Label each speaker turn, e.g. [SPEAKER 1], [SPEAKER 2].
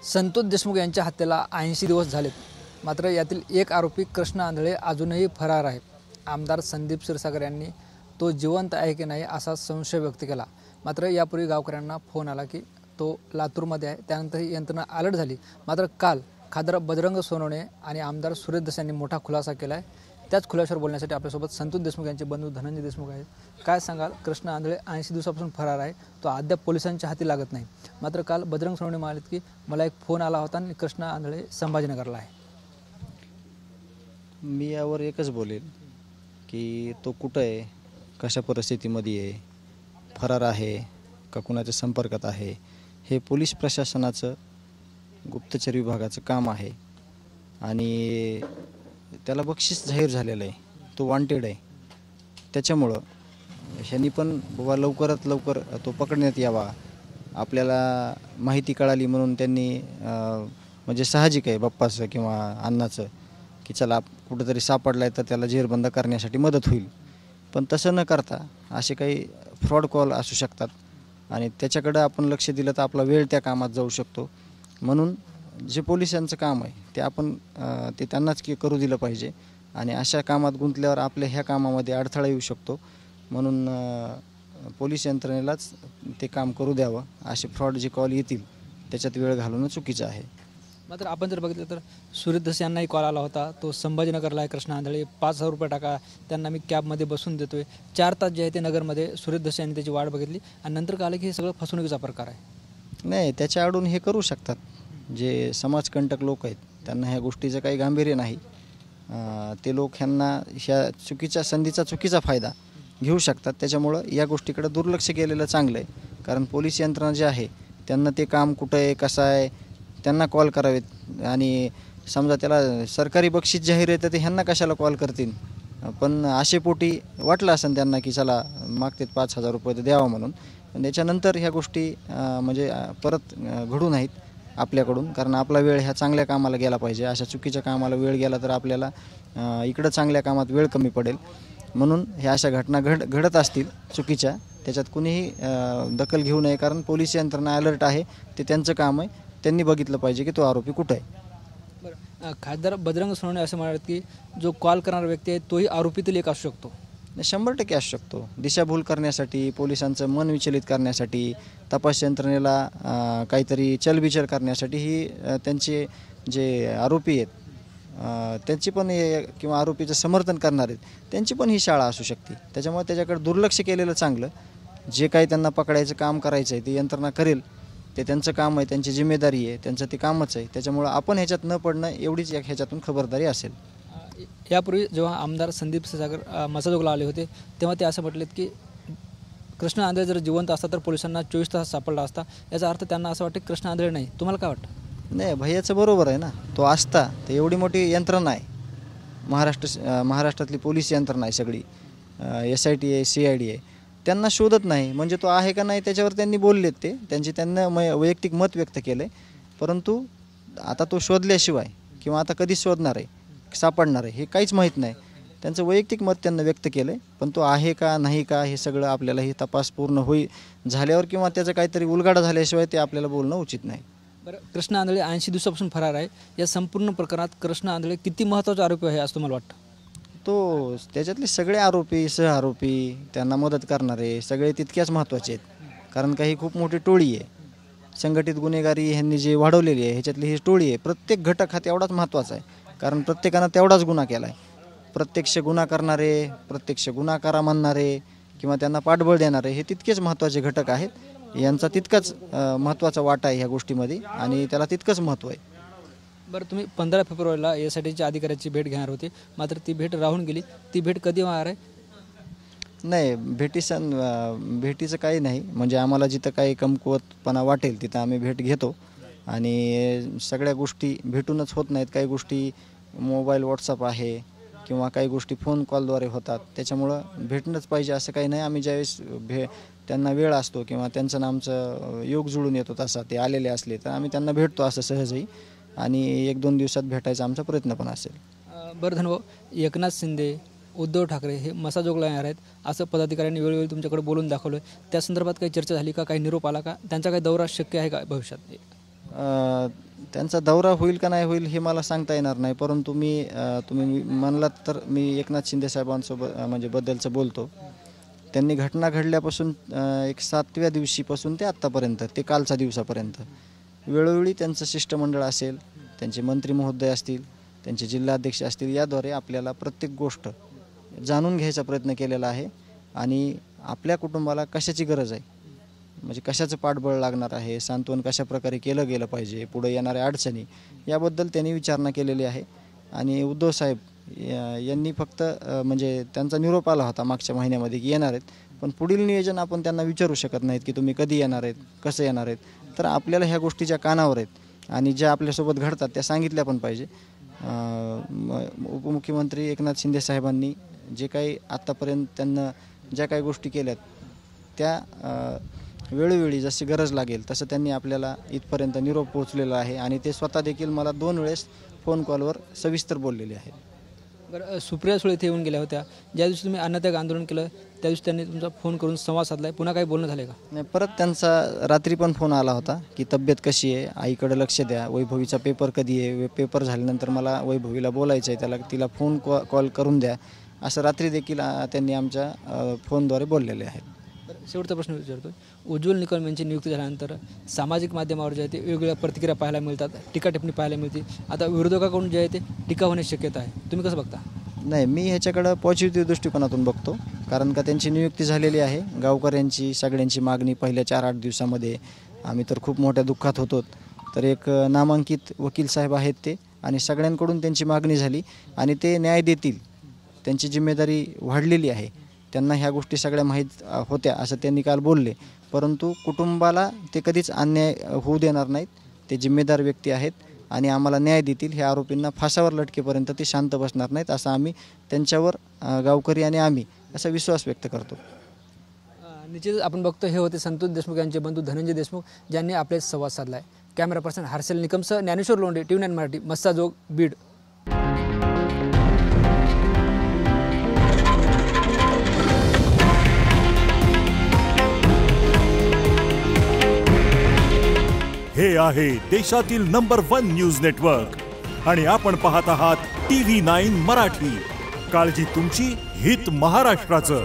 [SPEAKER 1] संतोष देशमुख यांच्या हत्येला 80 दिवस झालेत. मात्र यातील एक आरोपी कृष्ण आंधळे अजूनही फरार आहे. आमदार संदीप क्षीरसागर यांनी तो जिवंत आहे की नाही असा संशय व्यक्त केला. मात्र यापूर्वी गावकऱ्यांना फोन आला की तो लातूरमध्ये आहे. त्यानंतर ही यंत्रणा अलर्ट झाली. मात्र काल खासदार बजरंग सोनवणे आणि आमदार सुरेश दस यांनी मोठा खुलासा केला आहे. त्याच खुलाशावर बोलण्यासाठी आपल्यासोबत संतोष देशमुख यांचे बंधू धनंजय देशमुख आहेत. काय सांगाल? कृष्ण आंधळे 80 दिवसापासून फरार आहे. तो अद्याप पोलिसांच्या हाती लागत नाही. मात्र काल बजरंग सोनवणे म्हणाले की मला एक फोन आला होता आणि कृष्ण आंधळे संभाजीनगरला आहे.
[SPEAKER 2] मी यावर एकच बोलेल की तो कुठं आहे, कशा परिस्थितीमध्ये आहे, फरार आहे का कुणाच्या संपर्कात आहे, हे पोलीस प्रशासनाचं गुप्तचर विभागाचं काम आहे. आणि त्याला बक्षीस जाहीर झालेलं आहे, तो वॉन्टेड आहे. त्याच्यामुळं ह्यांनी पण बाबा लवकरात लवकर तो पकडण्यात यावा. आपल्याला माहिती कळाली म्हणून त्यांनी म्हणजे साहजिक आहे बाप्पाचं किंवा अण्णाचं की चला कुठंतरी सापडला आहे तर त्याला जेरबंद करण्यासाठी मदत होईल. पण तसं न करता असे काही फ्रॉड कॉल असू शकतात आणि त्याच्याकडं आपण लक्ष दिलं तर आपला वेळ त्या कामात जाऊ शकतो. म्हणून जे पोलिसांचं काम आहे ते आपण ते त्यांनाच करू दिलं पाहिजे. आणि अशा कामात गुंतल्यावर आपल्या ह्या कामामध्ये अडथळा येऊ शकतो. म्हणून पोलीस यंत्रणेलाच ते काम करू द्यावं. असे फ्रॉड जे कॉल येतील त्याच्यात वेळ घालवणं चुकीचं आहे.
[SPEAKER 1] मात्र आपण जर बघितलं तर सुरेश दस यांनाही कॉल आला होता. तो संभाजीनगरला आहे कृष्ण आंधळे, 5,000 रुपये टाका, त्यांना मी कॅबमध्ये बसून देतोय. 4 तास जे आहे ते नगरमध्ये सुरेश दस यांनी त्याची वाट बघितली आणि नंतर कळलं की हे सगळं फसवणुकीचा प्रकार आहे.
[SPEAKER 2] नाही, त्याच्या आडून हे करू शकतात. जे समाजकंटक लोक आहेत त्यांना ह्या गोष्टीचं काही गांभीर्य नाही. ते लोक ह्यांना ह्या चुकीच्या संधीचा चुकीचा फायदा घेऊ शकतात. त्याच्यामुळं या गोष्टीकडे दुर्लक्ष केलेलं चांगलं आहे. कारण पोलीस यंत्रणा जे आहे त्यांना ते काम कुठं आहे, कसं आहे, त्यांना कॉल करावेत. आणि समजा त्याला सरकारी बक्षीस जाहीर आहे तर ते ह्यांना कशाला कॉल करतील. पण आशेपोटी वाटलं असेल त्यांना की चला मागतेत 5,000 रुपये तर द्यावा म्हणून. पण त्याच्यानंतर ह्या गोष्टी म्हणजे परत घडू नाहीत आपल्याकडून. कारण आपला वेळ ह्या चांगल्या कामाला गेला पाहिजे. अशा चुकीच्या कामाला वेळ गेला तर आपल्याला इकडं चांगल्या कामात वेळ कमी पडेल. म्हणून ह्या अशा घटना घडत असतील चुकीच्या, त्याच्यात कुणीही दखल घेऊ नये. कारण पोलीस यंत्रणा अलर्ट आहे, ते त्यांचं काम आहे. त्यांनी बघितलं पाहिजे की तो आरोपी कुठं आहे.
[SPEAKER 1] बरं, खासदार बजरंग सोनवणे असं म्हणाले की जो कॉल करणारा व्यक्ती आहे तोही आरोपीतील एक असू शकतो.
[SPEAKER 2] 100% असू शकतो. दिशाभूल करण्यासाठी, पोलिसांचं मन विचलित करण्यासाठी, तपास यंत्रणेला काहीतरी चलबिचल करण्यासाठी ही त्यांचे जे आरोपी आहेत त्यांची पण किंवा आरोपीचं समर्थन करणार आहेत त्यांची पण ही शाळा असू शकते. त्याच्यामुळे त्याच्याकडे दुर्लक्ष केलेलं चांगलं. जे काही त्यांना पकडायचं काम करायचं आहे ते यंत्रणा करेल. ते त्यांचं काम आहे, त्यांची जिम्मेदारी आहे, त्यांचं ते कामच आहे. त्याच्यामुळं आपण ह्याच्यात न पडणं एवढीच ह्याच्यातून खबरदारी असेल.
[SPEAKER 1] यापूर्वी जेव्हा आमदार संदीप क्षीरसागर मसाजोगला आले होते तेव्हा ते असं म्हटलेत की कृष्ण आंधळे जर जिवंत असता तर पोलिसांना 24 तास सापडला असता. याचा अर्थ त्यांना असं वाटतं की कृष्ण आंधळे नाही. तुम्हाला काय वाटतं?
[SPEAKER 2] नाही, भैयाचं बरोबर आहे ना. तो असता तर एवढी मोठी यंत्रणा आहे महाराष्ट्रातली पोलीस यंत्रणा आहे सगळी, SIT आहे, CID आहे, त्यांना शोधत नाही. म्हणजे तो आहे का नाही त्याच्यावर त्यांनी बोललेत. त्यांना वैयक्तिक मत व्यक्त केलं आहे. परंतु आता तो शोधल्याशिवाय किंवा आता कधी शोधणार आहे, सापडणार आहे हे काहीच माहीत नाही. त्यांचं वैयक्तिक मत त्यांना व्यक्त केलं आहे. पण तो आहे का नाही का हे सगळं आपल्याला ही तपास पूर्ण झाल्यावर किंवा त्याचं काहीतरी उलगडा झाल्याशिवाय ते आपल्याला बोलणं उचित नाही.
[SPEAKER 1] बरं, कृष्ण आंधळे 80 दिवसापासून फरार आहे. या संपूर्ण प्रकरणात कृष्ण आंधळे किती महत्त्वाचा आरोपी आहे असं तुम्हाला वाटतं?
[SPEAKER 2] तो त्याच्यातले सगळे आरोपी, सहआरोपी, त्यांना मदत करणारे सगळे तितक्याच महत्त्वाचे आहेत. कारण का ही खूप मोठी टोळी आहे. संघटित गुन्हेगारी ह्यांनी जे वाढवलेली आहे ह्याच्यातली ही टोळी आहे. प्रत्येक घटक हा तेवढाच महत्त्वाचा आहे. कारण प्रत्येकानं तेवढाच गुन्हा केला आहे. प्रत्यक्ष गुन्हा करणारे, प्रत्यक्ष गुन्हा करा म्हणणारे किंवा त्यांना पाठबळ देणारे हे तितकेच महत्त्वाचे घटक आहेत. यांचा तितकाच महत्त्वाचा वाटा आहे ह्या गोष्टीमध्ये आणि त्याला तितकंच महत्त्व आहे.
[SPEAKER 1] बरं, तुम्ही 15 फेब्रुवारीला SITच्या अधिकाऱ्याची भेट घेणार होती. मात्र ती भेट राहून गेली. ती भेट कधी होणार आहे?
[SPEAKER 2] नाही, भेटीचं काही नाही. म्हणजे आम्हाला जिथं काही कमकुवतपणा वाटेल तिथं आम्ही भेट घेतो. आणि सगळ्या गोष्टी भेटूनच होत नाहीत. काही गोष्टी मोबाईल, WhatsApp आहे किंवा काही गोष्टी फोन कॉलद्वारे होतात. त्याच्यामुळं भेटणंच पाहिजे असं काही नाही. आम्ही ज्यावेळेस त्यांना वेळ असतो किंवा त्यांचं आमचं योग जुळून येतो तसा ते आलेले असले तर आम्ही त्यांना भेटतो असं सहजही. आणि 1-2 दिवसात भेटायचा आमचा प्रयत्न पण असेल.
[SPEAKER 1] बरं धनभाऊ, एकनाथ शिंदे, उद्धव ठाकरे हे मसाजोगला येणार आहेत असं पदाधिकाऱ्यांनी वेळोवेळी तुमच्याकडे बोलून दाखवलं. त्या संदर्भात काही चर्चा झाली का? काही निरोप आला का? त्यांचा काही दौरा शक्य आहे का भविष्यात?
[SPEAKER 2] त्यांचा दौरा होईल का नाही होईल हे मला सांगता येणार नाही, परंतु तुम्ही म्हणलात तर मी एकनाथ शिंदे साहेबांसोबत म्हणजे बद्दलचं बोलतो. त्यांनी घटना घडल्यापासून एक 7व्या दिवशीपासून ते आत्तापर्यंत, ते कालच्या दिवसापर्यंत वेळोवेळी त्यांचं शिष्टमंडळ असेल, त्यांचे मंत्री महोदय असतील, त्यांचे जिल्हाध्यक्ष असतील, याद्वारे आपल्याला प्रत्येक गोष्ट जाणून घ्यायचा प्रयत्न केलेला आहे. आणि आपल्या कुटुंबाला कशाची गरज आहे, म्हणजे कशाचं पाठबळ लागणार आहे, सांत्वन कशा प्रकारे केलं गेलं पाहिजे, पुढे येणाऱ्या अडचणी याबद्दल त्यांनी विचारणा केलेली आहे. आणि उद्धव साहेब यांनी फक्त म्हणजे त्यांचा निरोप आला होता मागच्या महिन्यामध्ये की येणार आहेत, पण पुढील नियोजन आपण त्यांना विचारू शकत नाहीत की तुम्ही कधी येणार आहेत, कसं येणार आहेत. तर आपल्याला ह्या गोष्टीच्या कानावर आहेत आणि ज्या आपल्यासोबत घडतात त्या सांगितल्या पण पाहिजे. उपमुख्यमंत्री एकनाथ शिंदे साहेबांनी जे काही आत्तापर्यंत त्यांना ज्या काही गोष्टी केल्यात त्या वेळोवेळी जशी गरज लागेल तसं त्यांनी आपल्याला इथपर्यंत निरोप पोहोचलेला आहे. आणि ते स्वतः देखील मला 2 वेळेस फोन कॉलवर सविस्तर बोललेले आहेत.
[SPEAKER 1] बरं, सुप्रिया सुळे इथे येऊन गेल्या होत्या, ज्या दिवशी तुम्ही अन्नत्याग आंदोलन केलं त्या दिवशी त्यांनी तुमचा फोन करून संवाद साधला आहे, पुन्हा काही बोलणं झालं का?
[SPEAKER 2] नाही, परत त्यांचा रात्री पण फोन आला होता की तब्येत कशी आहे, आईकडे लक्ष द्या, वैभवीचा पेपर कधी आहे, पेपर झाल्यानंतर मला वैभवीला बोलायचं आहे, तिला फोन कॉल करून द्या, असं रात्री देखील त्यांनी आमच्या फोनद्वारे बोललेले आहेत.
[SPEAKER 1] शेवटचा प्रश्न विचारतो, उज्ज्वल निकम यांची नियुक्ती झाल्यानंतर सामाजिक माध्यमावर जे आहे ते वेगवेगळ्या प्रतिक्रिया पाहायला मिळतात, टीका टिप्पणी पाहायला मिळते. आता विरोधकाकडून जे आहे ते टीका होण्याची शक्यता आहे, तुम्ही कसं बघता?
[SPEAKER 2] नाही, मी ह्याच्याकडं पॉझिटिव्ह दृष्टिकोनातून बघतो, कारण का त्यांची नियुक्ती झालेली आहे. गावकऱ्यांची सगळ्यांची मागणी पहिल्या 4-8 दिवसामध्ये आम्ही तर खूप मोठ्या दुःखात होतो. तर एक नामांकित वकील साहेब आहेत ते, आणि सगळ्यांकडून त्यांची मागणी झाली आणि ते न्याय देतील, त्यांची जिम्मेदारी वाढलेली आहे. त्यांना ह्या गोष्टी सगळ्या माहीत होत्या असं त्यांनी काल बोलले, परंतु कुटुंबाला ते कधीच अन्याय होऊ देणार नाहीत. ते जिम्मेदार व्यक्ती आहेत आणि आम्हाला न्याय देतील. ह्या आरोपींना फासावर लटकेपर्यंत ते शांत बसणार नाहीत, असं आम्ही त्यांच्यावर गावकरी आणि आम्ही असा विश्वास व्यक्त करतो.
[SPEAKER 1] निश्चितच आपण बघतो, हे होते संतोष देशमुख यांचे बंधू धनंजय देशमुख, ज्यांनी आपले संवाद साधला आहे. कॅमेरा पर्सन हर्षल निकमसह ज्ञानेश्वर लोंढे, TV9 मराठी, मस्साजोग, बीड.
[SPEAKER 3] हे आहे देशातील नंबर 1 न्यूज नेटवर्क आणि आपण पाहत आहात TV9 मराठी. काळजी तुमची, हित महाराष्ट्राचं.